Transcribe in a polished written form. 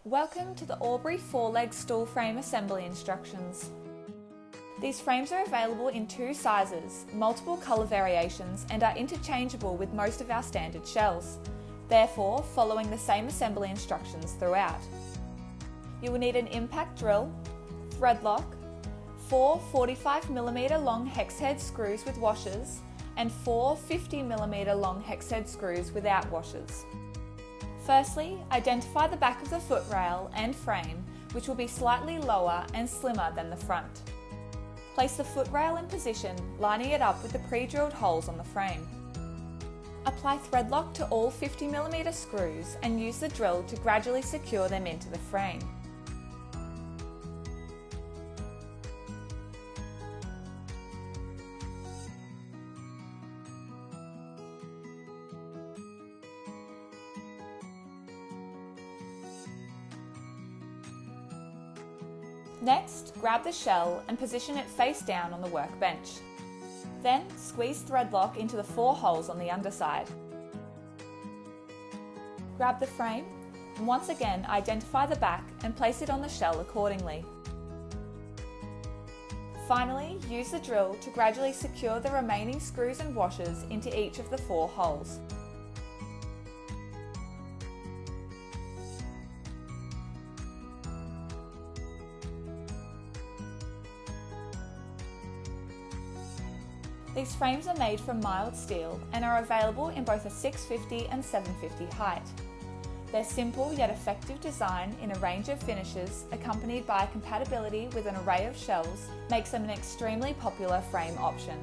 Welcome to the Albury 4-leg stool frame assembly instructions. These frames are available in two sizes, multiple colour variations, and are interchangeable with most of our standard shells, therefore following the same assembly instructions throughout. You will need an impact drill, thread lock, 4 45mm long hex head screws with washers, and 4 50mm long hex head screws without washers. Firstly, identify the back of the foot rail and frame, which will be slightly lower and slimmer than the front. Place the foot rail in position, lining it up with the pre-drilled holes on the frame. Apply thread lock to all 50mm screws and use the drill to gradually secure them into the frame. Next, grab the shell and position it face down on the workbench. Then, squeeze thread lock into the 4 holes on the underside. Grab the frame and once again identify the back and place it on the shell accordingly. Finally, use the drill to gradually secure the remaining screws and washers into each of the 4 holes. These frames are made from mild steel and are available in both a 650 and 750 height. Their simple yet effective design in a range of finishes, accompanied by compatibility with an array of shells, makes them an extremely popular frame option.